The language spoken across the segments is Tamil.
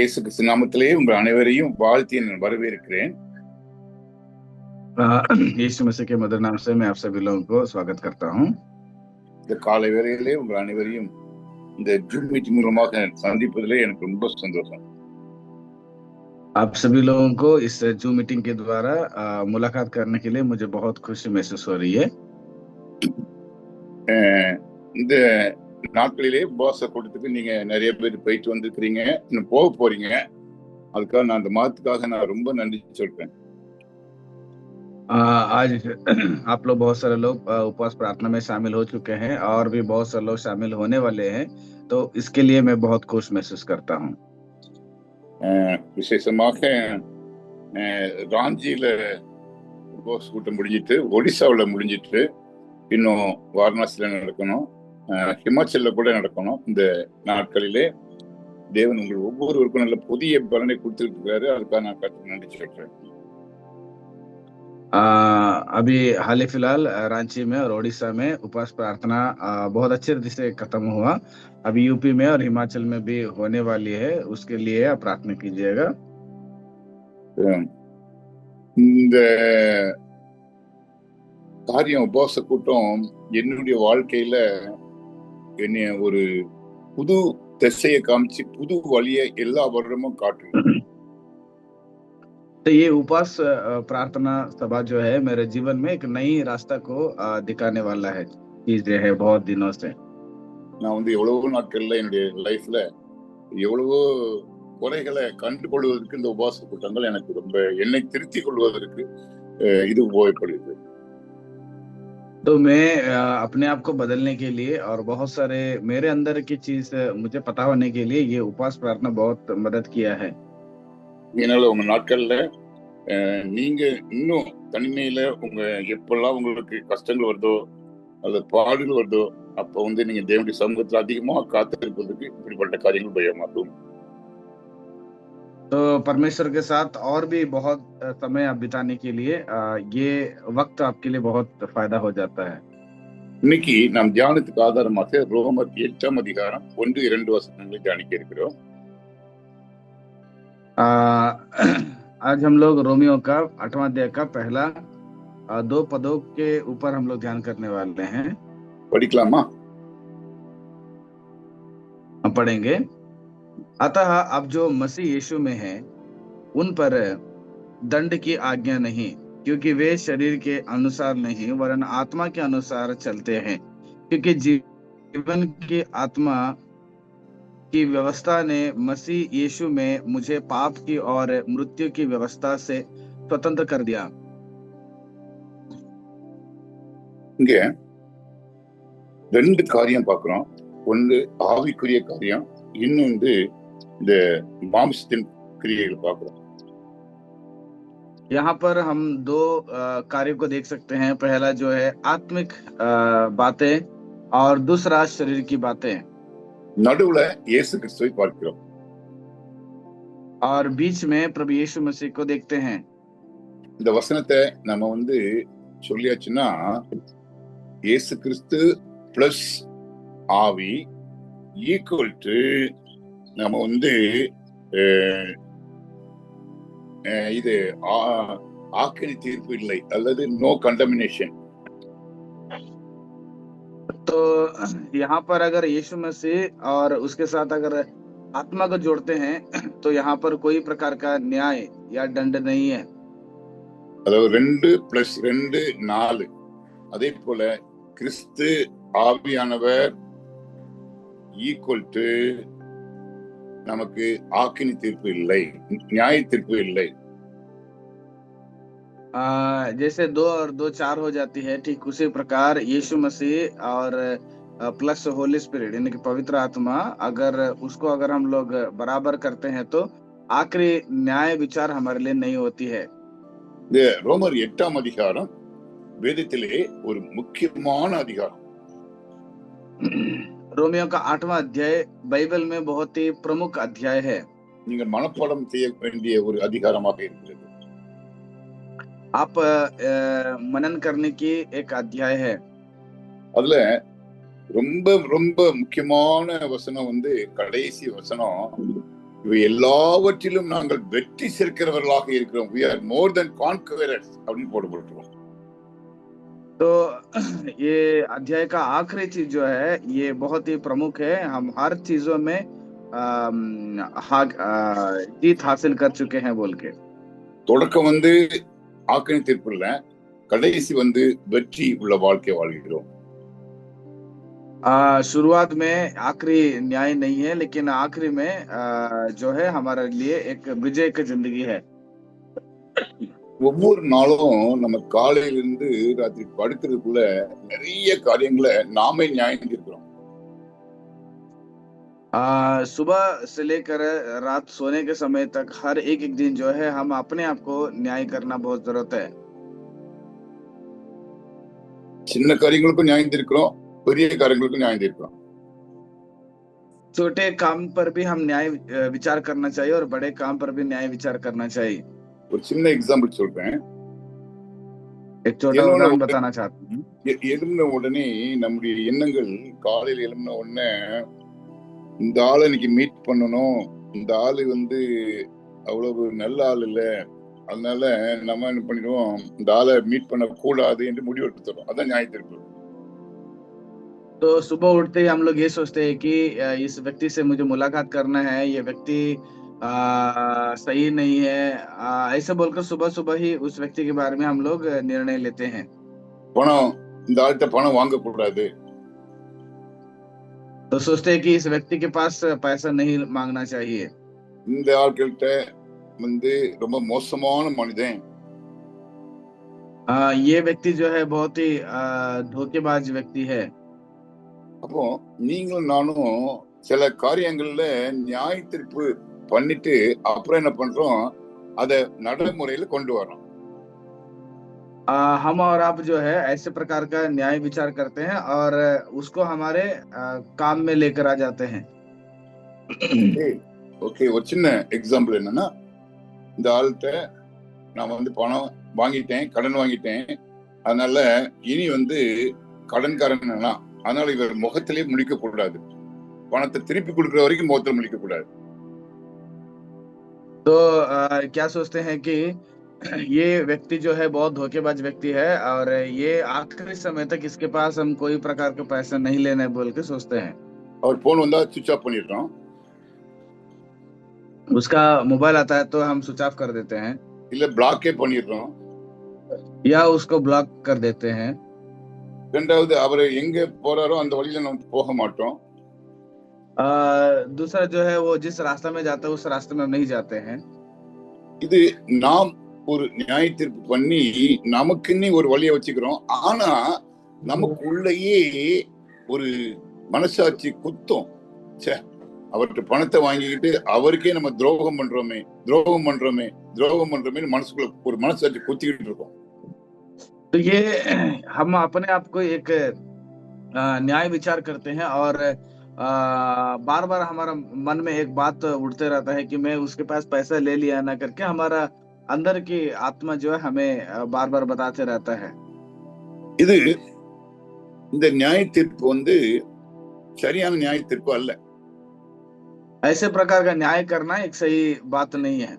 இயேசு கிறிஸ்து நாமத்திலே உங்கள் அனைவரையும் வாழ்த்தி நான் வரவேற்கிறேன். यीशु मसीह के मधुर नाम से मैं आप सभी लोगों को स्वागत करता हूँ। இந்த காலை வேளையிலே உங்கள் அனைவரையும் இந்த ஜூம் மீட்டிங் மூலமாக சந்திப்பதிலே எனக்கு ரொம்ப சந்தோஷம். आप सभी लोगों को इस जूम मीटिंग के द्वारा मुलाकात करने के लिए मुझे बहुत खुशी महसूस हो रही है। இந்த நாட்களிலே உபவாச கூட்டத்துக்கு நீங்க நிறைய பேர் போயிட்டு வந்திருக்கிறீங்க, இன்னும் போக போறீங்க. அதுக்காக நான் அந்த மாதத்துக்காக நான் ரொம்ப நன்றி சொல்றேன். आज आप लोग बहुत सारे लोग उपवास प्रार्थना में शामिल हो चुके हैं और भी बहुत सारे लोग शामिल होने वाले हैं, तो इसके लिए मैं बहुत खुश महसूस करता हूँ। விசேஷமாக ராஞ்சியில உபவாச கூட்டம் முடிஞ்சிட்டு, ஒடிசாவில் முடிஞ்சிட்டு, இன்னும் வாரணாசியில நடக்கணும், ஹிமாச்சல்ல கூட நடக்கணும். இந்த நாட்களிலே தேவன் உங்கள் ஒவ்வொருவருக்கும் நல்ல புதிய பலனை கொடுத்துருக்கிறாரு. அதுக்காக நான் கருத்து நன்றி சொல்றேன். अभी हाल ही फिलहाल रांची में और ओडिशा में उपवास प्रार्थना बहुत अच्छे रीति से खत्म हुआ। अभी यूपी में और हिमाचल में भी होने वाली है, उसके लिए आप प्रार्थना कीजिएगा। இந்த காரியம் உபவாச கூட்டம் என்னுடைய வாழ்க்கையில என்னைய ஒரு புது திசையை காமிச்சு, புது வழியை எல்லா வருடமும் காட்டுது। तो ये उपवास प्रार्थना सभा जो है मेरे जीवन में एक नई रास्ता को दिखाने वाला है, चीजें है बहुत दिनों से। நான் எவ்வளவோ நாட்கள்ல என்னுடைய லைஃப்ல எவ்வளவோ குறைகளை கண்டுகொள்வதற்கு இந்த உபவாச கூட்டங்கள் எனக்கு ரொம்ப என்னை திருத்திக் கொள்வதற்கு இது உபயோகப்படுது। तो मैं अपने आप को बदलने के लिए और बहुत सारे मेरे अंदर की चीज मुझे पता होने के लिए ये उपवास प्रार्थना बहुत मदद किया है। இதனால உங்க நாட்கள்ல நீங்க இன்னும் தனிமையில எப்பெல்லாம் உங்களுக்கு கஷ்டங்கள் வருதோ அல்லது பாடுகள் வருதோ, அப்ப நீங்க தேவனுடைய சமூகத்துல அதிகமா காத்திருப்பதற்கு இப்படிப்பட்ட காரியங்கள் பயமாகும்। तो परमेश्वर के साथ और भी बहुत समय आप बिताने के लिए ये वक्त आपके लिए बहुत फायदा हो जाता है। இன்னைக்கு நாம் தியானத்துக்கு ஆதாரமாக ரோமர் 8ஆம் அதிகாரம் 1-2 வசனங்களை தியானிக்க இருக்கிறோம்। आज हम लोग रोमियो का 8वां अध्याय का पहला 2 पदों के ऊपर हम लोग ध्यान करने वाले हैं। படிக்கலாமா? हम पढ़ेंगे। अतः अब जो मसीह यीशु में है उन पर दंड की आज्ञा नहीं, क्योंकि वे शरीर के अनुसार नहीं वरन आत्मा के अनुसार चलते हैं, क्योंकि जीवन की आत्मा की व्यवस्था ने मसीह यीशु में मुझे पाप की और मृत्यु की व्यवस्था से स्वतंत्र कर दिया। இங்க ரெண்டு காரியம் பார்க்கிறோம்। ஒன்று ஆவிக்குரிய காரியம், இன்னொன்று இந்த மாம்சத்தின் கிரியைகள் பார்க்கிறோம்। यहाँ पर हम 2 कार्यों को देख सकते हैं। पहला जो है आत्मिक बातें और दूसरा शरीर की बातें। நடுவுல இயேசு கிறிஸ்துவை பார்க்கிறோம் और बीच में प्रभु यीशु मसीह को देखते हैं। இந்த வசனத்தை நம்ம சொல்லியாச்சுன்னா, இயேசு கிறிஸ்து பிளஸ் ஆவி ஈக்குவல் டு நம்ம இது ஆக்கினி தீர்ப்பு இல்லை அல்லது நோ கண்டமினேஷன்। तो यहाँ पर अगर यीशु मसीह और उसके साथ अगर आत्मा को जोड़ते हैं तो यहाँ पर कोई प्रकार का न्याय या दंड नहीं है। அதாவது 2 + 2 4। அதே போல கிறிஸ்து ஆவியானவர் ஈக்குவல் டு நமக்கு ஆக்கினி தீர்ப்பு இல்லை, நியாய தீர்ப்பு இல்லை। जैसे 2 और 2 4 हो जाती है, ठीक उसी प्रकार यीशु मसीह और प्लस होली स्पिरिट यानी कि पवित्र आत्मा, अगर उसको अगर हम लोग बराबर करते हैं तो आखिरी न्याय विचार हमारे लिए नहीं होती है। இந்த ரோமர் 8ஆம் அதிகாரம் வேதத்திலே ஒரு முக்கியமான அதிகாரம்। रोमियो का 8वां अध्याय बाइबल में बहुत ही प्रमुख अध्याय है। நீங்கள் மனப்பாடம் செய்ய வேண்டிய ஒரு அதிகாரமாக இருக்கிறது। आप मनन करने की एक अध्याय है। அதுல ரொம்ப ரொம்ப முக்கியமான வசனம் கடைசி வசனம் இவை எல்லாவற்றிலும் நாங்கள் வெற்றி சேர்க்கிறவர்களாக இருக்கிறோம். we are more than conquerors அப்படின்னு போட்டுருக்கோம். तो ये अध्याय का आखिरी चीज जो है ये बहुत ही प्रमुख है। हम हर चीजों में जीत हासिल कर चुके हैं बोल के। தொடக்கம் ஆக்கினை தீர்ப்பு இல்ல, கடைசி வெற்றி உள்ள வாழ்க்கை வாழ்கிறோம். शुरुआत में आखिरी न्याय नहीं है, लेकिन आखिरी में जो है हमारे लिए एक विजय की जिंदगी है। ஒவ்வொரு நாளும் நம்ம காலையிலிருந்து ராத்திரி படுக்கிறதுக்குள்ள நிறைய காரியங்களை நாமே நியாயம் தீர்க்கிறோம். सुबह से लेकर रात सोने के समय तक हर एक दिन जो है हम अपने आप को न्याय करना बहुत जरूरत है। சின்ன காரியங்களுக்கும் நியாயம் தீர்க்கிறோம், பெரிய காரியங்களுக்கும் நியாயம் தீர்க்கிறோம்। छोटे काम पर भी हम न्याय विचार करना चाहिए और बड़े काम पर भी न्याय विचार करना चाहिए। ஒரு சின்ன எக்ஸாம்பிள் சொல்றேன்। एक छोटा उदाहरण बताना चाहता हूँ। எழும்பின உடனே நம்முடைய எண்ணங்கள் காலையில் எழும்பின உடனே இந்த ஆளை இன்னைக்கு மீட் பண்ணணும், இந்த ஆளு அவ்வளவு நல்ல ஆள் இல்ல, அதனால நம்ம என்ன பண்ணிடுவோம், இந்த ஆளை மீட் பண்ண கூடாது என்று முடிவெடுத்துறோம்। அதான் நியாய தீர்ப்பு। तो सुबह उठते ही हम लोग ये सोचते हैं कि इस व्यक्ति से मुझे मुलाकात करना है, ये व्यक्ति सही नहीं है, ऐसे बोलकर सुबह सुबह ही उस व्यक्ति के बारे में हम लोग निर्णय लेते हैं। பணம், இந்த ஆள்கிட்ட பணம் வாங்க கூடாது, तो सोचते हैं कि इस व्यक्ति के पास पैसा नहीं मांगना चाहिए। இந்த ஆள்கிட்ட ரொம்ப மோசமான மனிதன், ये व्यक्ति जो है बहुत ही धोखेबाज व्यक्ति है। அப்போ நீங்களும் நானும் சில காரியங்கள்ல நியாய தீர்ப்பு பண்ணிட்டு அப்புறம் என்ன பண்றோம், அத நடைமுறையில கொண்டு வரோம்। हम और आप जो है ऐसे प्रकार का न्याय विचार करते हैं और उसको हमारे काम में लेकर आ जाते हैं। ஓகே, ஒரு சின்ன எக்ஸாம்பிள் என்னன்னா, இந்த ஆள்கிட்ட நான் பணம் வாங்கிட்டேன், கடன் வாங்கிட்டேன், அதனால இனி கடன்காரன், அதனால இவர் முகத்திலே முழிக்க கூடாது, பணத்தை திருப்பி கொடுக்கிற வரைக்கும் முகத்தில் முழிக்க கூடாது। तो क्या सोचते हैं कि ये व्यक्ति जो है बहुत धोखेबाज व्यक्ति है और ये आखिरी समय तक इसके पास हम कोई प्रकार का पैसा नहीं लेना है बोल के सोचते हैं। और फोन स्विच ऑफ பண்ணிடுறோம், उसका मोबाइल आता है तो हम स्विच ऑफ कर देते हैं, இல்ல ब्लॉकே பண்ணிடுறோம், या उसको ब्लॉक कर देते हैं। ரெண்டாவது அவர் எங்க போறாரோ அந்த வழியில நம்ம போக மாட்டோம்। दूसरा जो है वो जिस रास्ता में जाता है उस रास्ते में हम नहीं जाते हैं। இது நாம் ஒரு நியாய தீர்ப்பு பண்ணி நமக்குன்னு ஒரு வழியை வச்சுக்கிறோம், ஆனா நமக்குள்ளேயே ஒரு மனசாட்சி குத்தம், அவர்கிட்ட பணத்தை வாங்கிக்கிட்டு அவருக்கே நம்ம துரோகம் பண்றோமே மனசுக்குள்ள ஒரு மனசாட்சி குத்திக்கிட்டு இருக்கோம்। तो ये हम अपने आप को एक न्याय विचार करते हैं और बार बार हमारा मन में एक बात उठते रहता है कि मैं उसके पास पैसा ले लिया ना करके हमारा अंदर की आत्मा जो है हमें बार बार बताते रहता है। இது இந்த நியாய தீர்ப்பு சரியான நியாய தீர்ப்பு அல்ல। ऐसे प्रकार का न्याय करना एक सही बात नहीं है।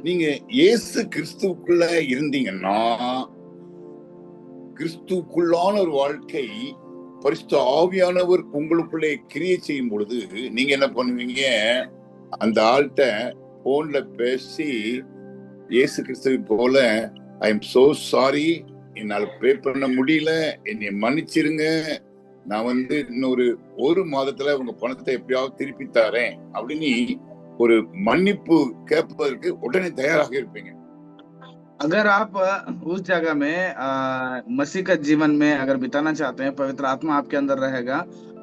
நீங்க இயேசு கிறிஸ்துவுக்குள்ள இருந்தீங்கன்னா, கிறிஸ்துவுக்குள்ளான ஒரு வாழ்க்கை பரிசுத்த ஆவியானவர் உங்களுக்குள்ளே கிரியை செய்யும் பொழுது நீங்க என்ன பண்ணுவீங்க, அந்த ஆள்கிட்ட போன்ல பேசி இயேசு கிறிஸ்துவை போல ஐ எம் சோ சாரி, என்னால பே பண்ண முடியல, என்னை மன்னிச்சிருங்க, நான் இன்னொரு ஒரு மாதத்துல உங்க பணத்தை எப்படியாவது திருப்பி தரேன் அப்படின்னு ஒரு மன்னிப்பு கேட்பதற்கு உடனே தயாராக இருப்பீங்க। अगर आप उस जगह में मसीह का जीवन में अगर बिताना चाहते हैं, पवित्र आत्मा आपके अंदर रहेगा,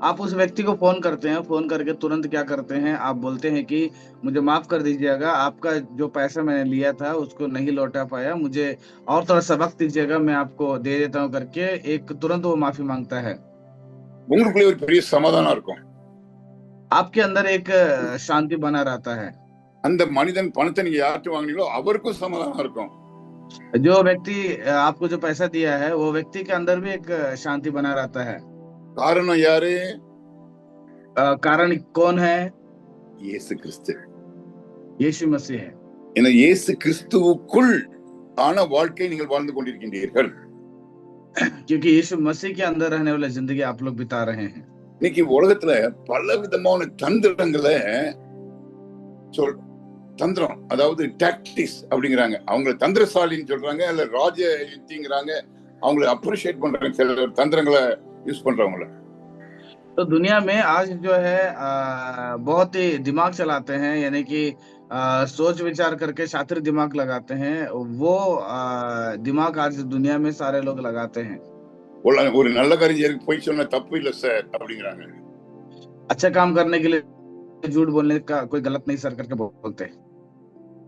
आप उस व्यक्ति को फोन करते हैं, फोन करके तुरंत क्या करते हैं, आप बोलते हैं कि मुझे माफ कर दीजिएगा, आपका जो पैसा मैंने लिया था उसको नहीं लौटा पाया, मुझे और थोड़ा सा वक्त दीजिएगा, मैं आपको दे देता हूँ करके एक तुरंत वो माफी मांगता है। உங்களுக்குள்ளே ஒரு பெரிய சமாதானம் இருக்கும், आपके अंदर एक शांति बना रहता है। அந்த மனிதன் பணத்தை நீங்க யார்கிட்ட வாங்கினீங்களோ அவருக்கும் சமாதானம் இருக்கும்। जो व्यक्ति आपको जो पैसा दिया है वो व्यक्ति के अंदर भी एक शांति बना रहता है। காரணம் யாரு? कारण कौन है? இயேசு கிறிஸ்து। यीशु मसीह है, என இயேசு கிறிஸ்துவுக்குள் ஆன வாழ்க்கை நீங்கள் வாழ்ந்து கொண்டிருக்கின்றீர்கள். क्योंकि यीशु मसीह के अंदर रहने वाली जिंदगी आप लोग बिता रहे हैं. இன்னைக்கு உலகத்துல பல விதமான தந்திரங்களை சொல் தந்திரம், அதாவது டாக்டிக்ஸ் அப்படிங்கிறாங்க. அவங்க தந்திரசாலின்னு சொல்றாங்க, இல்ல ராஜ யுக்திங்கிறாங்க. அவங்களை அப்ரிஷியேட் பண்றாங்க சில தந்திரங்களை யூஸ் பண்றவங்கள. तो दुनिया में आज जो है बहुत ही दिमाग चलाते हैं, यानी कि सोच विचार करके शातिर दिमाग लगाते हैं. वो दिमाग आज दुनिया में सारे लोग लगाते हैं. ஒரு நல்ல காரியம் போய் சொன்ன தப்பு இல்ல சார் அப்படிங்கிறாங்க. अच्छा काम करने के लिए झूठ बोलने का कोई गलत नहीं सर करके बोलते हैं.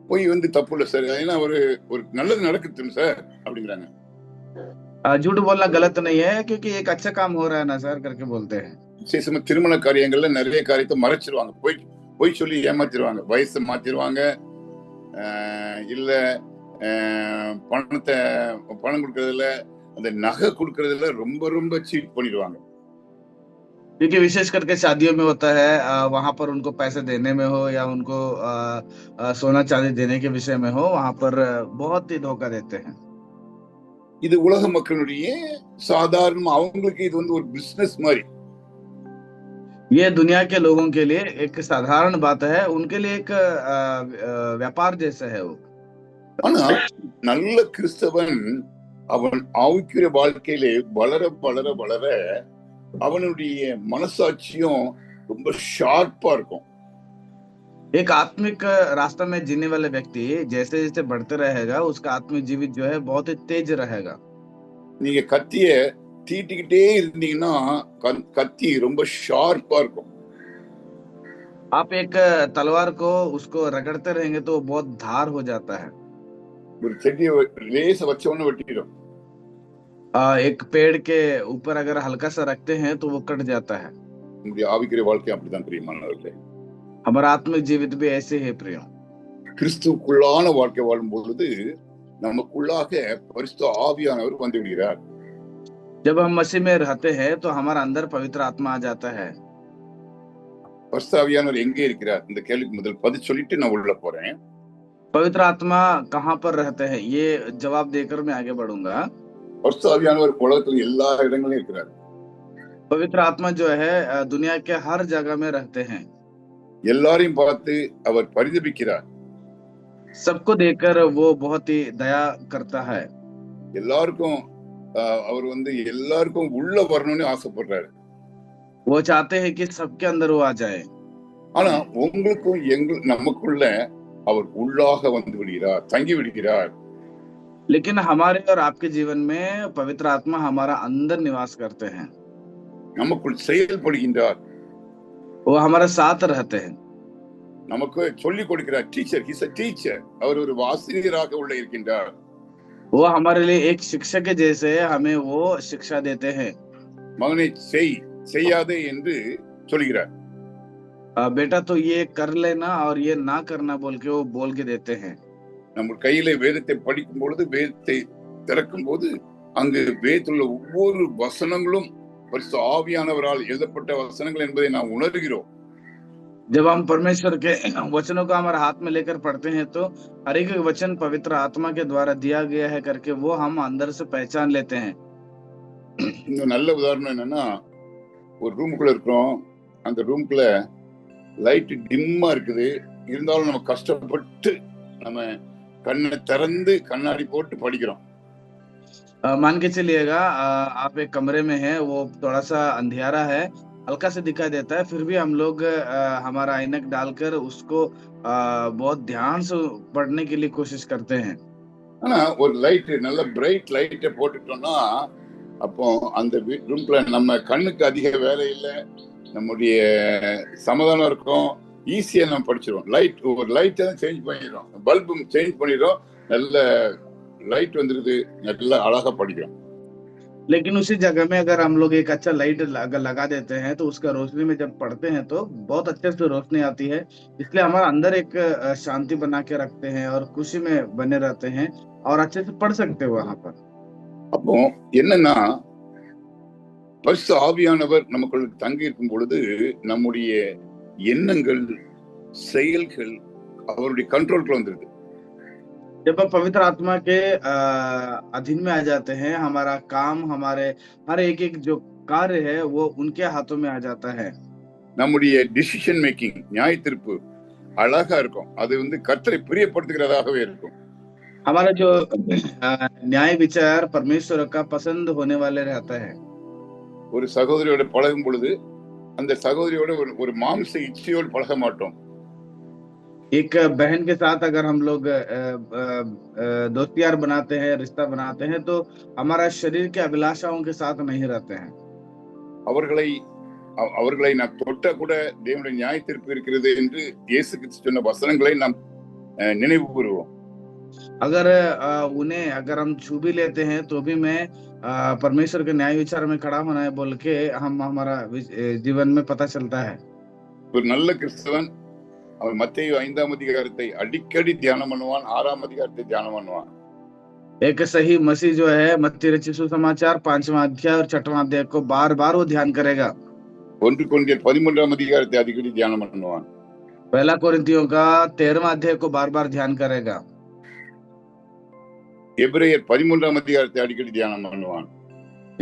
போய் தப்பு இல்ல சார், ஏன்னா ஒரு நல்லது நடக்குது சார் அப்படிங்கிறாங்க. झूठ बोलना गलत नहीं है क्योंकि एक अच्छा काम हो रहा है ना सर करके बोलते हैं. விசேஷமா திருமண காரியங்கள்ல நிறைய காரியத்தை மறைச்சிருவாங்க, போய் சொல்லி ஏமாத்திடுவாங்க. வயசை மாத்திடுவாங்க, இல்ல பணம் கொடுக்கறதுல, அந்த நகை கொடுக்கறதுல ரொம்ப ரொம்ப சீட் பண்ணிடுவாங்க. क्योंकि विशेष करके शादियों में होता है, वहां पर उनको पैसे देने में हो या उनको सोना चांदी देने के विषय में हो, वहां पर बहुत ही धोखा देते हैं. இது உலக மக்களுடைய சாதாரண, அவங்களுக்கு இது ஒரு பிசினஸ் மாதிரி. ये दुनिया के लोगों के लिए एक साधारण बात है, उनके लिए एक व्यापार जैसा है वो. ஆனா நல்ல கிறிஸ்தவன் அவன் ஆவிக்குரிய வாழ்க்கையிலே வளர வளர வளர அவனுடைய மனசாட்சியும் ரொம்ப ஷார்ப்பா இருக்கும். एक आत्मिक रास्ता में जीने वाले व्यक्ति जैसे जैसे बढ़ते रहेगा, उसका आत्मिक जीवित जो है बहुत ही तेज रहेगा. நீங்க கத்திய தீட்டிக்கிட்டே இருந்தீங்கன்னா கத்தி ரொம்ப ஷார்ப்பா இருக்கும். आप एक तलवार को उसको रगड़ते रहेंगे तो बहुत धार हो जाता है. ஒரு செடியை லேச வச்சவொன்னு வெட்டிடும். एक पेड़ के ऊपर अगर हल्का सा रखते हैं तो वो कट जाता है. உங்களுடைய ஆவிக்குரிய வாழ்க்கை அப்படிதான் பிரியமானவர்களே. हमारा आत्मिक जीवित भी ऐसे है प्रियो. கிறிஸ்துவுக்குள்ளான வாழ்க்கை வாழும் பொழுது நமக்குள்ளாக பரிசுத்த ஆவியானவர் வந்து விடுகிறார். जब हम मसीह में रहते हैं तो हमारा अंदर पवित्र आत्मा आ जाता है. பரிசுத்த ஆவியானவர் எங்கே இருக்கிறார்? இந்த கேள்விக்கு முதல் பதில் சொல்லிட்டு நான் உள்ள போறேன். पवित्र आत्मा कहाँ पर रहते हैं, ये जवाब देकर मैं आगे बढ़ूंगा. பரிசுத்த ஆவியானவர் உலகத்துல எல்லா இடங்களிலும் இருக்கிறார். पवित्र आत्मा जो है दुनिया के हर जगह में रहते हैं. எல்லாரையும் பார்த்து அவர் பரிதபிக்கிறார். सबको देखकर वो बहुत ही दया करता है. எல்லாருக்கும் அவர் எல்லாருக்கும் உள்ள வரணும்னு ஆசைப்படுறாரு. वो चाहते हैं कि सबके अंदर वो आ जाए. ஆனா உங்களுக்கும் நமக்குள்ள அவர் உள்ளாக வந்து விடுகிறார், தங்கி விடுகிறார். लेकिन हमारे और आपके जीवन में पवित्र आत्मा हमारा अंदर निवास करते हैं. நமக்குள் செயல்படுகின்றார். वो हमारे साथ रहते हैं. நமக்கு சொல்லிக் கொடுக்கிறார். Teacher, he is a teacher. அவர் ஒரு ஆசிரியராக உள்ள இருக்கின்றார். वो हमारे लिए एक शिक्षक के जैसे हमें वो शिक्षा देते हैं. மகனே செய்யாதே என்று சொல்கிறார். बेटा तो ये कर लेना और ये ना करना बोल के वो बोल के देते हैं. நம்ம கையில வேதத்தை படிக்கும் பொழுது, வேதத்தை திறக்கும் போது அங்கு வேதத்தில் உள்ள ஒவ்வொரு வசனங்களும் பரிசுத்த ஆவியானவரால் எழுதப்பட்ட வசனங்கள் என்பதை நாம் உணர்கிறோம். जब हम परमेश्वर के वचनों को हमारे हाथ में लेकर पढ़ते हैं तो हर एक वचन पवित्र आत्मा के द्वारा दिया गया है करके वो हम अंदर से पहचान लेते हैं. இன்னும் நல்ல உதாரணம் என்னன்னா, ஒரு ரூமுக்குள்ள இருக்கிறோம், அந்த ரூமுக்குள்ள லைட் டிம்மா இருக்குது, இருந்தாலும் நம்ம கஷ்டப்பட்டு நம்ம கண்ணை திறந்து கண்ணாடி போட்டு படிக்கிறோம். मान के चलिएगा आप एक कमरे में हैं, वो थोड़ा सा अंधियारा है, हल्का से दिखाई देता है, फिर भी हम लोग हमारा ऐनक डालकर उसको बहुत ध्यान से पढ़ने के लिए कोशिश करते हैं. ஆனா ஒரு லைட், நல்ல பிரைட் லைட்டை போட்டுட்டோம்னா அப்போ அந்த ரூம்ல நம்ம கண்ணுக்கு அதிக வேலை இல்லை, நம்முடைய சமாதானம் இருக்கும், ஈஸியா நம்ம படிச்சிருவோம். ஒரு லைட்டை சேஞ்ச் பண்ணிடுறோம், பல்பு சேஞ்ச் பண்ணிடுறோம், நல்ல லைட் வந்துருது, நல்லா அழகா படிக்கிறோம். लेकिन उसी जगह में अगर हम लोग एक अच्छा लाइट लगा देते हैं तो उसका रोशनी में जब पढ़ते हैं तो बहुत अच्छे से रोशनी आती है. इसलिए हमारे अंदर एक शांति बना के रखते हैं और खुशी में बने रहते हैं और अच्छे से पढ़ सकते हो वहां पर. அப்போ என்னன்னா, பரிசுத்த ஆவியானவர் நமக்குள்ள தங்கி இருக்கும் பொழுது நம்முடைய எண்ணங்கள், செயல்கள், அவருடைய கண்ட்ரோலுக்குள்ள வந்துருது. जब हम पवित्र आत्मा के अधीन में आ जाते हैं, हमारा काम, हमारे हर एक एक जो कार्य है वो उनके हाथों में आ जाता है. நம்முடைய டிசிஷன் மேக்கிங், நியாய தீர்ப்பு அழகா இருக்கும். அது வந்து கர்த்தரை பிரியப்படுத்துகிறதாகவே இருக்கும். हमारा जो न्याय विचार परमेश्वर का पसंद होने वाले रहता है. ஒரு சகோதரியோட பழகும் பொழுது அந்த சகோதரியோட ஒரு மாம்ச இச்சையோடு பழக மாட்டோம். एक बहन के साथ अगर हम लोग दोस्ती यार बनाते हैं, रिश्ता बनाते हैं, तो हमारा शरीर के अभिलाषाओं के साथ नहीं रहते हैं. அவர்களை நாம் தொட்ட கூட தேவனுடைய நியாய தீர்ப்பு இருக்கிறது என்று இயேசு கிறிஸ்து சொன்ன வசனங்களை நாம் நினைவு கூறுவோம். अगर हम छू भी लेते हैं तो भी मैं परमेश्वर के न्याय विचार में खड़ा होना है बोल के हमारा जीवन में पता चलता है. ஒரு நல்ல கிறிஸ்தவன் அவன் மத்தேயு 5ஆம் அதிகாரத்தை அடிக்கடி தியானம் பண்ணுவான், 6ஆம் அதிகாரத்தை தியானம் பண்ணுவான். एक सही मसीह जो है मत्ती रचित सुसमाचार 5वां अध्याय और 6वां अध्याय को बार बार वो ध्यान करेगा. 1 कोरिन्थियर 13ஆம் அதிகாரத்தை அடிக்கடி தியானம் பண்ணுவான். पहला कोरिन्थियों का 13वां अध्याय को बार बार ध्यान करेगा. எபிரேயர் 13ஆம் அதிகாரத்தை அடிக்கடி தியானம் பண்ணுவான்.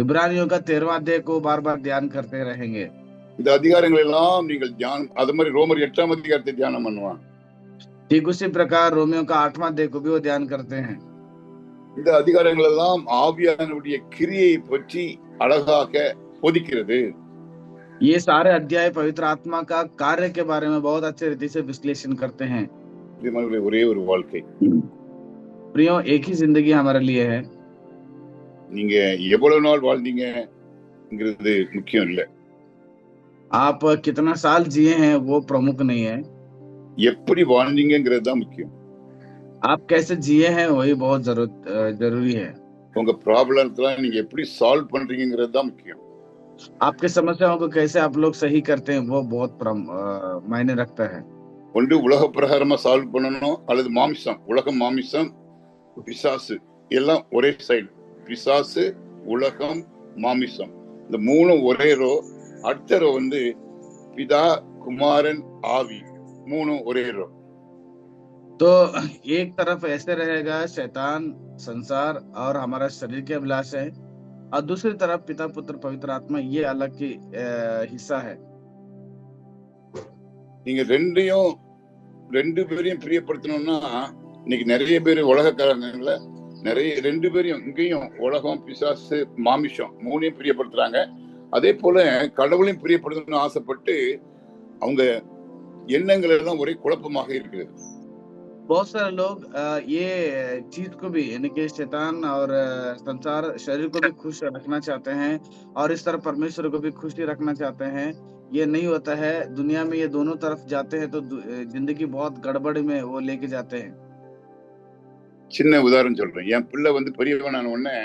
इब्रानियों का 13वां अध्याय को बार बार ध्यान करते रहेंगे. இந்த அதிகாரங்கள் எல்லாம் நீங்கள் தியானம், அது மாதிரி ரோமர் 8ஆம் அதிகாரத்தை தியானம் பண்ணுவான். ठीक उसी प्रकार रोमियो का 8वां अध्याय को भी वो ध्यान करते हैं. இந்த அதிகாரங்கள் எல்லாம் ஆவியானவருடைய கிரியையை பற்றி அழகாக போதிக்கிறது. ये सारे अध्याय पवित्र आत्मा का कार्य के बारे में बहुत अच्छे रीति से विश्लेषण करते हैं. ஒரே ஒரு வாழ்க்கை. प्रियो, एक ही जिंदगी हमारे लिए है. நீங்க எவ்வளவு நாள் வாழ்ந்தீங்கிறது முக்கியம் இல்லை. आप कितना साल जिए हैं वो प्रमुख नहीं है. எப்படி வாழ்ந்தீங்கிறது தான் முக்கியம். आप कैसे जिए हैं वही बहुत जरूरी है. உங்க ப்ராப்ளம்லாம் நீங்க எப்படி சால்வ் பண்றீங்கிறது தான் முக்கியம். आपके समस्याओं को कैसे आप लोग सही करते हैं वो बहुत मायने रखता है. ஒன்று உலக பிரகாரமா சால்வ் பண்ணணும், அல்லது மாமிசம், உலகம், மாமிசம், பிசாசு எல்லாம் ஒரே சைடு. பிசாசு, உலகம், மாமிசம், இந்த மூணும் ஒரே ரோ. அடுத்த ரோ வந்து பிதா, குமாரன், ஆவி, மூணும் ஒரே ரோ. तो एक तरफ ऐसे रहेगा शैतान, संसार और हमारा शरीर के अभिलाष है, और दूसरी तरफ पिता, पुत्र, पवित्र आत्मा, ये अलग की हिस्सा है. நீங்க ரெண்டு பேரையும் பிரியப்படுத்தணும்னா, இன்னைக்கு நிறைய பேர் உலகக்காரங்கள நிறைய ரெண்டு பேரையும், இங்கேயும் உலகம், பிசாசு, மாமிசம் மூணையும் பிரியப்படுத்துறாங்க. அதே போல கடவுளையும் பிரியப்படுத்தணும்னு ஆசைப்பட்டு அவங்க எண்ணங்கள் எல்லாம் ஒரே குழப்பமாக இருக்குது. बहुत सारे लोग ये चीज को भी, यानी कि शैतान और संसार, शरीर को भी खुश रखना चाहते हैं, और इस तरह परमेश्वर को भी खुशी रखना चाहते हैं. ये नहीं होता है. दुनिया में ये दोनों तरफ जाते हैं तो जिंदगी बहुत गड़बड़ में वो लेके जाते हैं. சின்ன உதாரணம் சொல்றேன். என் பிள்ளை வந்து பெரியவனான உடனே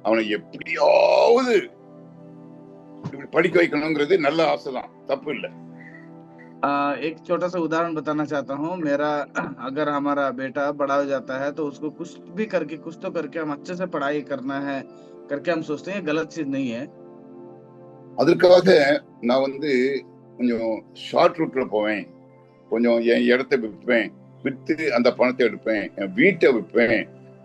அவனை எப்படியாவது இப்படி படிக்க வைக்கணுங்கிறது நல்ல ஆசைதான், தப்பு இல்லை. एक छोटा सा उदाहरण बताना चाहता हूँ. अगर हमारा बेटा बड़ा हो जाता है तो उसको कुछ भी करके, कुछ तो करके हम अच्छे से पढ़ाई करना है करके हम सोचते हैं. गलत चीज नहीं है. அதற்காக நான் வந்து கொஞ்சம் ஷார்ட் ரூட்ல போவேன், கொஞ்சம் என் இடத்தை விற்பேன், விற்று அந்த பணத்தை எடுப்பேன், என் வீட்டை விற்பேன்,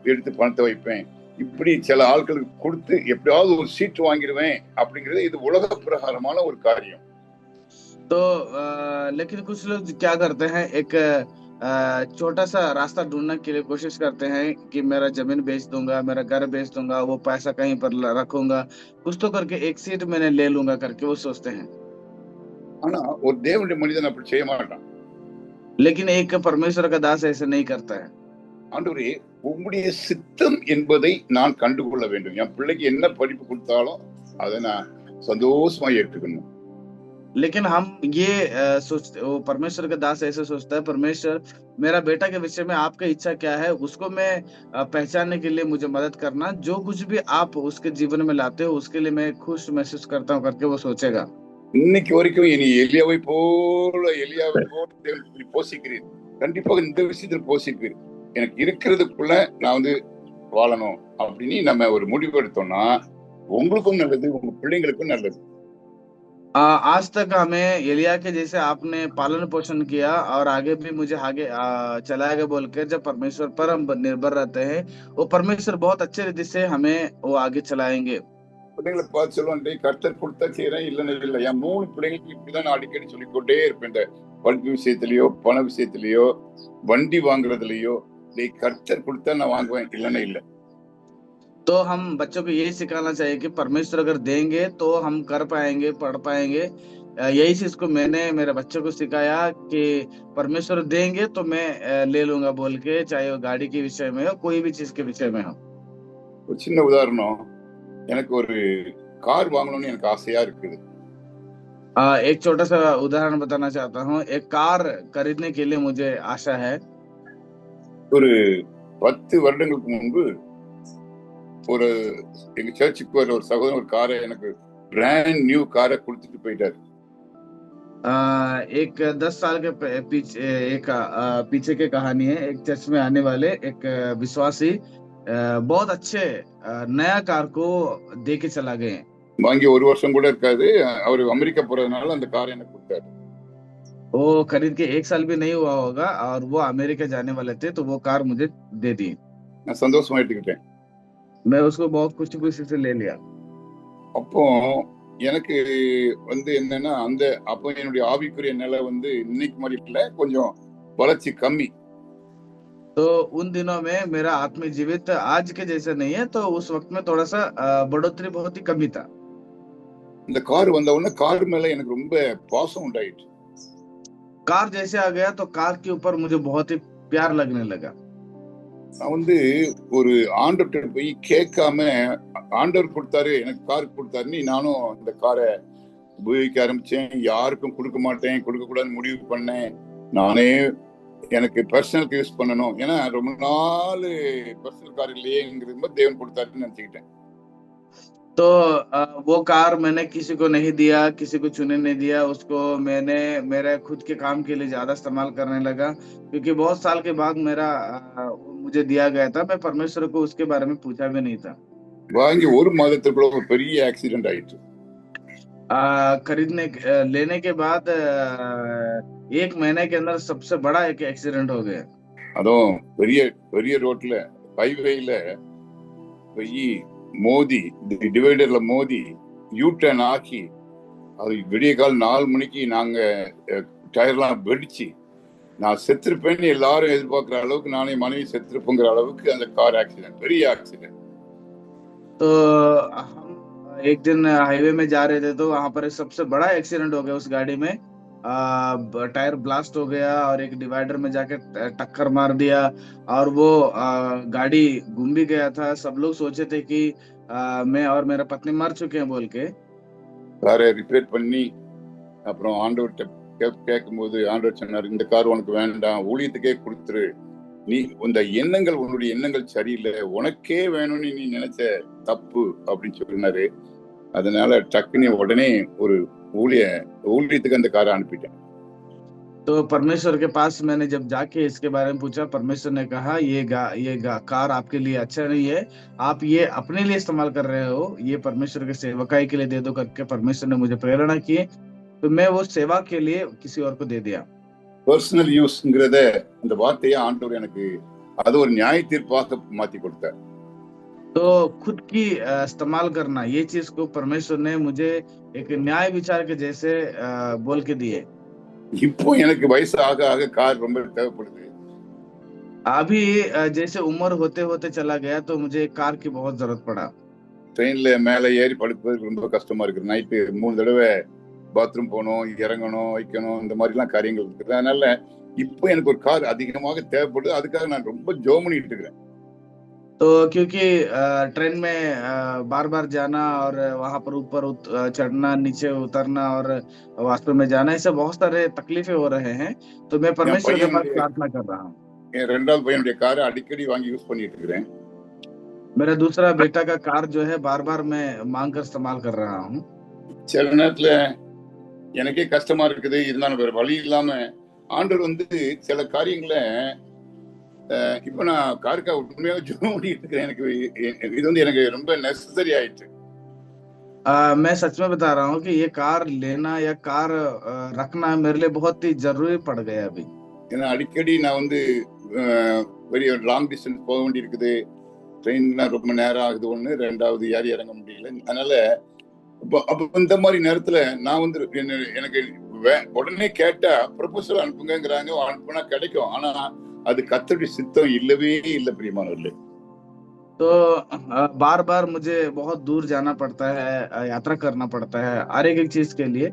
எடுத்து பணத்தை வைப்பேன். இப்படி சில ஆட்களுக்கு கொடுத்து எப்படியாவது ஒரு சீட்டு வாங்கிடுவேன் அப்படிங்கிறது இது உலக பிரகாரமான ஒரு காரியம். तो लेकिन कुछ लोग क्या करते हैं, एक छोटा सा रास्ता ढूंढने के लिए कोशिश करते हैं कि मेरा जमीन बेच दूंगा, मेरा घर बेच दूंगा, वो पैसा कहीं पर रखूंगा, कुछ तो करके एक सीट मैंने ले लूंगा करके वो सोचते हैं. ஆனா ஒரு தேவனுடைய மனிதன் அப்படி செய்ய மாட்டான். लेकिन एक परमेश्वर का दास ऐसे नहीं करता है. ஆண்டவரே, உம்முடைய சித்தம் என்பதை நான் கண்டுகொள்ள வேண்டும். என் பிள்ளைக்கு என்ன படிப்பு கொடுத்தாலும் அதை நான் சந்தோஷமா ஏற்றுக்கணும். लेकिन हम ये सोचते, वो परमेश्वर का दास ऐसे सोचता है, परमेश्वर मेरा बेटा के विषय में आपका इच्छा क्या है उसको मैं पहचानने के लिए मुझे मदद करना. जो कुछ भी आप उसके जीवन में लाते हो उसके लिए मैं खुश महसूस करता हूँ करके वो सोचेगा. இன்னைக்கு வரைக்கும் இனி எலியாவை போல போசிக்கிறேன். கண்டிப்பாக இந்த விஷயத்தில் போசிக்கிறேன். எனக்கு இருக்கிறதுக்குள்ள நான் வந்து வாழணும் அப்படின்னு நம்ம ஒரு முடிவு எடுத்தோம்னா உங்களுக்கும் நல்லது, உங்க பிள்ளைங்களுக்கும் நல்லது. आज तक हमें एलिया के जैसे आपने पालन पोषण किया और आगे भी मुझे आगे चलाएगा बोल के जब परमेश्वर पर हम निर्भर रहते हैं, वो परमेश्वर बहुत अच्छे रीति से हमें वो आगे चलाएंगे। பிள்ளைங்களை பார்த்து சொல்லுவேன், டேய் கர்த்தர் கொடுத்தா செய்யறேன், இல்லைன்னு இல்லை. என் 3 பிள்ளைங்களுக்கு இப்படிதான் நான் அடிக்கடி சொல்லிக்கொண்டே இருப்பேன். இந்த படிப்பு விஷயத்திலயோ பண விஷயத்திலயோ வண்டி வாங்குறதுலயோ, டேய் கர்த்தர் கொடுத்தா நான் வாங்குவேன், இல்லைன்னா இல்லை. तो हम बच्चों को यही सिखाना चाहिए कि परमेश्वर अगर देंगे तो हम कर पाएंगे, पढ़ पाएंगे। यही चीज को मैंने मेरे बच्चों को सिखाया कि परमेश्वर देंगे तो मैं ले लूंगा बोल के, चाहे वो गाड़ी के विषय में हो, कोई भी चीज के विषय में हो। ஒரு சின்ன உதாரணம், எனக்கு ஒரு கார் வாங்கணும்னு எனக்கு ஆசையா இருக்குது. एक छोटा सा उदाहरण बताना चाहता हूँ। एक कार खरीदने के लिए मुझे आशा है। ஒரு 10 வருடங்களுக்கு முன்பு ஒரு எங்க சர்ச்சுக்கு வர ஒரு சகோதரன் ஒரு காரை, எனக்கு பிராண்ட் நியூ காரை கொடுத்துட்டு போயிட்டாரு. एक 10 साल के पीछे एक पीछे की कहानी है। एक चर्च में आने वाले एक विश्वासी बहुत अच्छे नया कार को दे के चला गए। வாங்கி 1 வருஷம் கூட இருக்காது, அவரு அமெரிக்கா போறதுனால அந்த காரை எனக்கு கொடுத்தாரு. वो खरीद के 1 साल भी नहीं हुआ होगा और वो अमेरिका जाने वाले थे, तो वो कार मुझे दे दी। நான் சந்தோஷமா எடுத்துக்கிட்டேன். मैं उसको बहुत खुशी खुशी से ले लिया। அப்போ எனக்கு என்னன்னா, அந்த அப்போ என்னுடைய ஆவிக்குரிய நிலை இன்னைக்கு மாதிரி இல்ல, கொஞ்சம் வளர்ச்சி கம்மி. तो उन दिनों में मेरा आत्मिक जीवित आज के जैसा नहीं है, तो उस वक्त में थोड़ा सा बढ़ोतरी बहुत ही कमी था। இந்த கார் வந்த உடனே கார் மேல எனக்கு ரொம்ப பாசம் உண்டாயிடுச்சு. कार जैसे आ गया तो कार के ऊपर मुझे बहुत ही प्यार लगने लगा। நான் ஒரு ஆண்டவர்கிட்ட போய் கேட்காம, ஆண்டவர் கொடுத்தாரு எனக்கு கார் கொடுத்தாருன்னு நானும் அந்த காரை உபயோகிக்க ஆரம்பிச்சேன். யாருக்கும் கொடுக்க மாட்டேன், கொடுக்க கூடாதுன்னு முடிவு பண்ணேன். நானே எனக்கு பர்சனலுக்கு யூஸ் பண்ணணும், ஏன்னா ரொம்ப நாள் பர்சனல் கார் இல்லையேங்கிறது தேவன் கொடுத்தாருன்னு நினைச்சுக்கிட்டேன். तो वो कार मैंने किसी को नहीं दिया, किसी को चुने नहीं दिया, उसको मैंने मेरे खुद के काम के लिए ज्यादा इस्तेमाल करने लगा, क्योंकि बहुत साल के बाद मेरा मुझे दिया गया था। मैं परमेश्वर को उसके बारे में पूछा भी नहीं था। வாங்கி 1 மாதத்துக்குள்ள ஒரு பெரிய ஆக்சிடென்ட் ஆயிடுச்சு. खरीदने लेने के बाद 1 महीने के अंदर सबसे बड़ा एक एक्सीडेंट हो गया। அதுவும் பெரிய பெரிய ரோட்ல, ஹைவேல போய் மோதி, டிவைடர்ல மோதி யூ டர்ன் ஆக்கி, அது விடிய கால் 4 மணிக்கு நாங்க டயர்லாம் வெடிச்சு நான் செத்துருப்பேன்னு எல்லாரும் எதிர்பார்க்கிற அளவுக்கு, நானே மனைவி செத்துருப்பேங்கிற அளவுக்கு அந்த கார் ஆக்சிடென்ட், பெரிய ஆக்சிடென்ட். तो हम एक दिन हाईवे में जा रहे थे, तो वहां पर सबसे बड़ा एक्सीडेंट हो गया उस गाड़ी में। टायर ब्लास्ट हो गया और एक डिवाइडर में जाके टक्कर मार दिया, और वो गाड़ी घूम भी गया था। सब लोग सोचे थे कि मैं और मेरा पत्नी मर चुके हैं बोल के। காரை ரிப்பேர் பண்ணி அப்புறம் ஆண்டவர்கிட்ட கேட்கும்போது ஆண்டவர் சொன்னார், இந்த கார் உனக்கு வேண்டாம், ஊழியத்துக்கே கொடுத்துரு. நீ இந்த எண்ணங்கள், உன்னுடைய எண்ணங்கள் சரியில்லை, உனக்கே வேணும்னு நீ நினைச்ச தப்பு அப்படின்னு சொன்னாரு. அதனால டக்குன்னு உடனே ஒரு ஊழியத்துக்கு அந்த காரை அனுப்பிட்டேன். तो परमेश्वर के पास मैंने जब जाके इसके बारे में पूछा, परमेश्वर ने कहा ये कार आपके लिए अच्छा नहीं है, आप ये अपने लिए इस्तेमाल कर रहे हो, ये परमेश्वर के सेवकाई के लिए दे दो करके परमेश्वर ने मुझे प्रेरणा की। तो मैं वो सेवा के लिए किसी और को दे दिया। பர்சனல் யூஸ்ங்கிறத, அந்த வார்த்தையை ஆண்டவர் எனக்கு அது ஒரு நியாய தீர்ப்பாக மாத்தி கொடுத்தார். तो खुद की इस्तेमाल करना, ये चीज को परमेश्वर ने मुझे एक न्याय विचार के जैसे बोल के दिए। இப்போ எனக்கு வயசு ஆக ஆக கார் ரொம்ப தேவைப்படுது. अभी जैसे उम्र होते होते चला गया, तो मुझे एक कार की बहुत जरूरत पड़ा। ட்ரெயின்ல மேல ஏறி படுப்பதற்கு ரொம்ப கஷ்டமா இருக்கு. நைட்டு 3 தடவை பாத்ரூம் போகணும், இறங்கணும், வைக்கணும், இந்த மாதிரி எல்லாம் காரியங்கள் இருக்குது. அதனால இப்போ எனக்கு ஒரு கார் அதிகமாக தேவைப்படுது. அதுக்காக நான் ரொம்ப ஜெபம் பண்ணிட்டு இருக்கிறேன். तो क्योंकि ट्रेन में बार बार जाना और वहां पर ऊपर चढ़ना, नीचे उतरना और वास्तव में जाना, ऐसे बहुत सारे तकलीफें हो रहे हैं। तो मैं என் परमेश्वर के पास பையனுடைய प्रार्थना कर रहा हूँ। என் 2வது பையனுடைய காரை அடிக்கடி வாங்கி யூஸ் பண்ணிட்டு இருக்கிறேன். मेरा दूसरा बेटा का कार जो है बार बार मैं मांग कर इस्तेमाल कर रहा हूँ। சில நேரத்துல எனக்கே கஷ்டமா இருக்குது, இருந்தாலும் வேற வழி இல்லாம ஆண்டவர் சில காரியங்களை இப்ப நான் காருக்கா உண்மையாக ஜெபம் பண்ணிட்டு இருக்கிறேன். எனக்கு இது எனக்கு ரொம்ப நெசசரி ஆயிடுச்சு. मैं सच में बता रहा हूँ कि ये कार लेना या कार रखना मेरे लिए बहुत ही जरूरी पड़ गया अभी। ஏன்னா அடிக்கடி நான் வந்து பெரிய லாங் டிஸ்டன்ஸ் போக வேண்டி இருக்குது. ட்ரெயின்னா ரொம்ப நேரம் ஆகுது, ஒண்ணு. ரெண்டாவது ஏறி இறங்க முடியல. அதனால அப்ப இந்த மாதிரி நேரத்துல நான் வந்து எனக்கு உடனே கேட்டா ப்ரொபோசல் அனுப்புங்கிறாங்க. அனுப்புனா கிடைக்கும். ஆனா அது கர்த்தருடைய சித்தம் இல்லவே இல்லை பிரியமானவர்களே. तो बार बार मुझे बहुत दूर जाना पड़ता है, यात्रा करना पड़ता है हर एक चीज के लिए।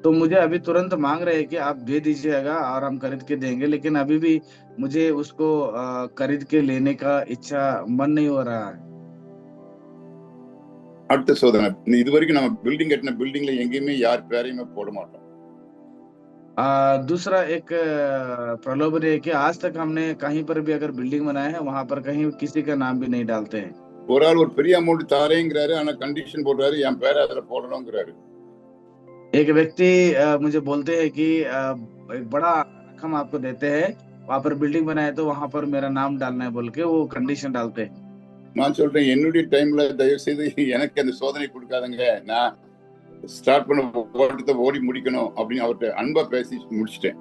तो मुझे अभी तुरंत मांग रहे हैं कि आप दे दीजिएगा और हम खरीद के देंगे, लेकिन अभी भी मुझे उसको खरीद के लेने का इच्छा मन नहीं हो रहा है। அடுத்த சோதனை, இது வரைக்கும் நம்ம பில்டிங் கட்டின பில்டிங்ல எங்கேயுமே யார் பேரையுமே போட மாட்டோம். दूसरा एक प्रलोभन है कि आज तक हमने कहीं पर भी अगर बिल्डिंग बनाया है वहां पर कहीं किसी का नाम भी नहीं डालते हैं। ஒரு ஆள் ஒரு பெரிய அமௌண்ட் தாரேங்கிறாரு, ஆனா கண்டிஷன் போடுறாரு என் பேரை அதுல போடணுங்கிறாரு. एक व्यक्ति मुझे बोलते हैं कि एक बड़ा रकम आपको देते हैं, वहां पर बिल्डिंग बनाए तो वहां पर मेरा नाम डालना है बोल के वो कंडीशन डालते हैं। நான் சொல்றேன், என்னுடைய டைம்ல தயவு செய்து எனக்கு அந்த சோதனை கொடுக்காதுங்க. நான் ஸ்டார்ட் பண்ண ஓட்டத்தை ஓடி முடிக்கணும் அப்படின்னு அவர்கிட்ட அன்பா பேசி முடிச்சிட்டேன்.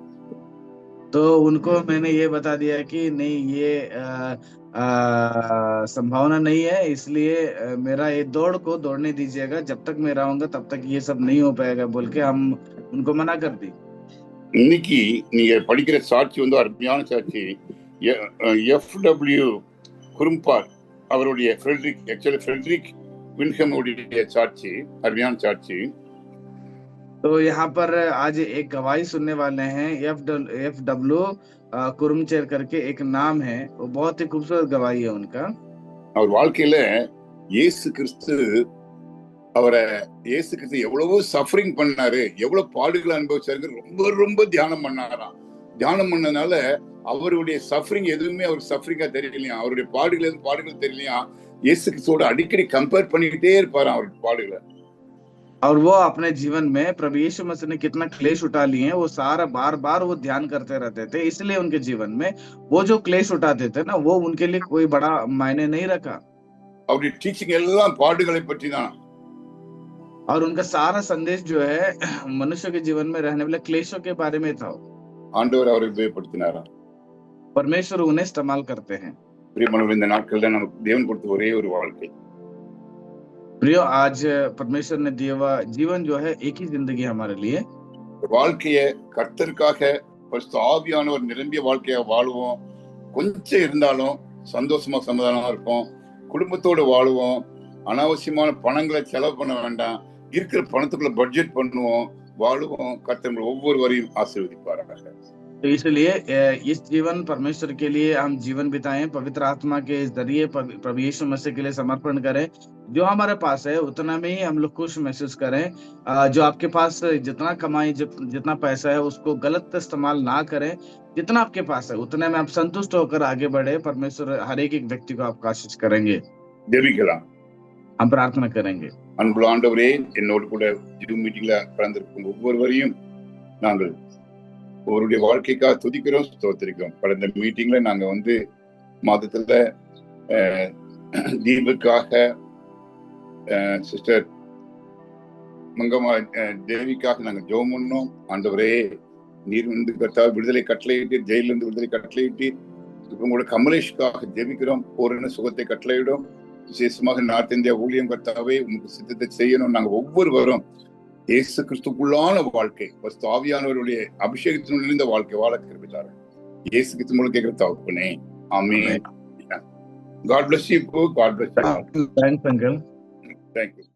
तो उनको मैंने ये बता दिया कि नहीं, ये संभावना नहीं है, इसलिए मेरा ये दौड़ को दौड़ने दीजिएगा, जब तक मैं रहूंगा तब तक ये सब नहीं हो पाएगा बोल के हम उनको मना कर दी। இன்னைக்கு நீங்க படிக்கிற சாட்சி வந்து அருமையான சாட்சி. FW குரும்பால் அவருடைய ஃப்ரெட்ரிக் வின்ஹம் உடைய சாட்சி, அருமையான சாட்சி. तो यहाँ पर आज एक गवाही सुनने वाले हैं। FW कुरुमचेर करके एक नाम है, वो बहुत ही खूबसूरत गवाही है उनका। அவர் வாழ்க்கையில இயேசு கிறிஸ்து எவ்வளவோ சஃபரிங் பண்ணாரு, எவ்வளவு பாடுகளை அனுபவிச்சாரு, ரொம்ப ரொம்ப தியானம் பண்ணாராம். தியானம் பண்ணனால அவருடைய சஃபரிங் எதுவுமே அவர் சஃபரிங்கா தெரியலையா, அவருடைய பாடுகள் தெரியலையா. இயேசு கிறிஸ்துவோட அடிக்கடி கம்பேர் பண்ணிக்கிட்டே இருப்பாராம் அவருடைய பாடுகளை. और वो अपने जीवन में प्रभु यीशु मसीह ने कितना क्लेश उठा लिए हैं, वो सारा बार बार वो ध्यान करते रहते थे। इसलिए उनके जीवन में वो जो क्लेश उठाते थे ना, वो उनके लिए कोई बड़ा मायने नहीं रखा। அவருடைய டீச்சிங் எல்லாம் பாடுகளை பற்றி தான். और उनका सारा संदेश जो है मनुष्य के जीवन में रहने वाले क्लेशों के बारे में था। ஆண்டவர் அவரை உபயோகப்படுத்தினாரா. परमेश्वर उन्हें इस्तेमाल करते हैं। பிரியமானவர்களே, இந்த நாட்கள்ல நமக்கு தேவன் கொடுத்த ஒரே ஒரு வாழ்க்கை. प्रियो, आज परमेश्वर ने दिया हुआ जीवन जो है एक ही जिंदगी हमारे लिए। வாழ்க்கைய கர்த்தருக்காக பரிசுத்த ஆவியானவர் நிரம்பிய வாழ்க்கையா வாழுவோம். கொஞ்சம் இருந்தாலும் சந்தோஷமா சமாதானமா இருப்போம். குடும்பத்தோடு வாழுவோம். அனாவசியமான பணங்களை செலவு பண்ண வேண்டாம். இருக்கிற பணத்துக்குள்ள பட்ஜெட் பண்ணுவோம், வாழுவோம். கர்த்தர் ஒவ்வொருவரையும் ஆசீர்வதிப்பாராக. तो इसलिए इस जीवन परमेश्वर के लिए हम जीवन बिताएं, पवित्र आत्मा के जरिए प्रभु यीशु मसीह के लिए समर्पण करें। जो हमारे पास है उतना में ही हम लोग खुश महसूस करें। जो आपके पास जितना कमाई, जितना पैसा है उसको गलत इस्तेमाल ना करें। जितना आपके पास है उतने में आप संतुष्ट होकर आगे बढ़े। परमेश्वर हर एक व्यक्ति को आपका आशीष करेंगे। ஜெபிக்கலாம். हम प्रार्थना करेंगे। அன்புள்ள ஆண்டவரே, என்னோடு கூட ஜூம் மீட்டிங்ல கலந்திருக்கும் ஒவ்வொருவரையும் நாங்கள் அவருடைய வாழ்க்கைக்காக துதிக்கிறோம், ஸ்தோத்திரிக்கிறோம். கடந்த மீட்டிங்ல நாங்க வந்து மாதத்துல தீபுக்காக, சிஸ்டர் மங்கம்மா தேவிக்காக நாங்க ஜெபம் பண்ணோம். ஆண்டவரே, நீர் வந்து கர்த்தாவே விடுதலை கட்டளையிட்டு, ஜெயில இருந்து விடுதலை கட்டளையிட்டு, இப்ப கூட கமலேஷ்காக ஜெபிக்கிறோம். பூரண சுகத்தை கட்டளையிடும். விசேஷமாக நார்த் இந்தியா ஊழியம் கர்த்தாவே உங்களுக்கு சித்தத்தை செய்யணும். நாங்க ஒவ்வொருவரும் இயேசு கிறிஸ்துக்குள்ளான வாழ்க்கை, ஆவியானவருடைய அபிஷேகத்தினுள் இருந்த வாழ்க்கை வாழ கிருபை தாரும். இயேசு கிறிஸ்து மூலம் கேட்கிற தகப்பனே, ஆமென். God bless you. God bless you. Thanks, uncle. Thank you.